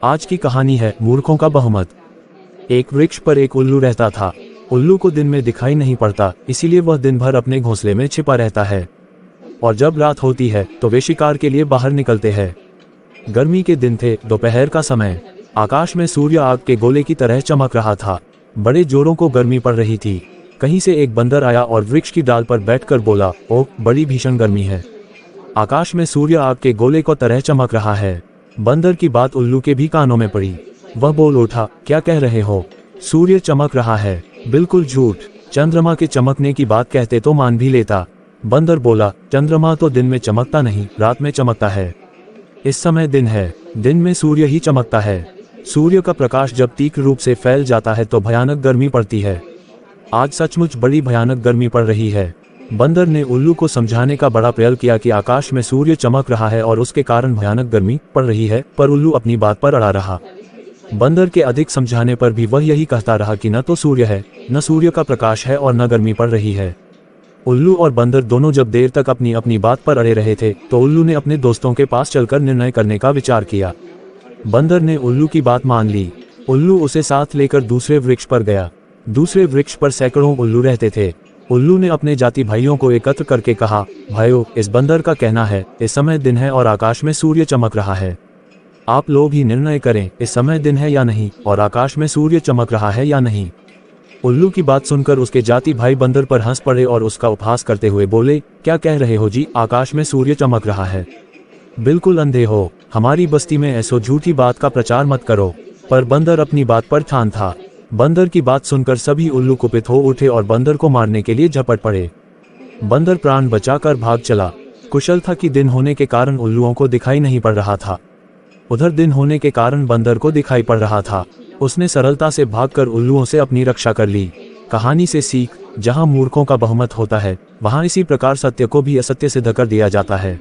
आज की कहानी है मूर्खों का बहुमत। एक वृक्ष पर एक उल्लू रहता था। उल्लू को दिन में दिखाई नहीं पड़ता, इसीलिए वह दिन भर अपने घोंसले में छिपा रहता है और जब रात होती है तो वे शिकार के लिए बाहर निकलते हैं। गर्मी के दिन थे, दोपहर का समय। आकाश में सूर्य आग के गोले की तरह चमक रहा था। बड़े जोरों को गर्मी पड़ रही थी। कहीं से एक बंदर आया और वृक्ष की डाल पर बैठकर बोला, ओह बड़ी भीषण गर्मी है। आकाश में सूर्य आग के गोले को तरह चमक रहा है। बंदर की बात उल्लू के भी कानों में पड़ी। वह बोल उठा, क्या कह रहे हो? सूर्य चमक रहा है। बिल्कुल झूठ। चंद्रमा के चमकने की बात कहते तो मान भी लेता। बंदर बोला, चंद्रमा तो दिन में चमकता नहीं, रात में चमकता है। इस समय दिन है, दिन में सूर्य ही चमकता है। सूर्य का प्रकाश जब तीव्र रूप से फैल जाता है तो भयानक गर्मी पड़ती है। आज सचमुच बड़ी भयानक गर्मी पड़ रही है। बंदर ने उल्लू को समझाने का बड़ा प्रयास किया कि आकाश में सूर्य चमक रहा है और उसके कारण भयानक गर्मी पड़ रही है, पर उल्लू अपनी बात पर अड़ा रहा। बंदर के अधिक समझाने पर भी वह यही कहता रहा कि न तो सूर्य है, न सूर्य का प्रकाश है और न गर्मी पड़ रही है। उल्लू और बंदर दोनों जब देर तक अपनी अपनी बात पर अड़े रहे थे तो उल्लू ने अपने दोस्तों के पास चलकर निर्णय करने का विचार किया। बंदर ने उल्लू की बात मान ली। उल्लू उसे साथ लेकर दूसरे वृक्ष पर गया। दूसरे वृक्ष पर सैकड़ों उल्लू रहते थे। उल्लू ने अपने जाति भाइयों को एकत्र करके कहा, भाइयों, इस बंदर का कहना है इस समय दिन है और आकाश में सूर्य चमक रहा है। आप लोग ही निर्णय करें, इस समय दिन है या नहीं और आकाश में सूर्य चमक रहा है या नहीं। उल्लू की बात सुनकर उसके जाति भाई बंदर पर हंस पड़े और उसका उपहास करते हुए बोले, क्या कह रहे हो जी, आकाश में सूर्य चमक रहा है? बिल्कुल अंधे हो। हमारी बस्ती में ऐसो झूठी बात का प्रचार मत करो। पर बंदर अपनी बात पर ठान था। बंदर की बात सुनकर सभी उल्लू कुपित हो उठे और बंदर को मारने के लिए झपट पड़े। बंदर प्राण बचाकर भाग चला। कुशल था कि दिन होने के कारण उल्लुओं को दिखाई नहीं पड़ रहा था। उधर दिन होने के कारण बंदर को दिखाई पड़ रहा था। उसने सरलता से भागकर उल्लुओं से अपनी रक्षा कर ली। कहानी से सीख, जहां मूर्खों का बहुमत होता है वहां इसी प्रकार सत्य को भी असत्य सिद्ध कर दिया जाता है।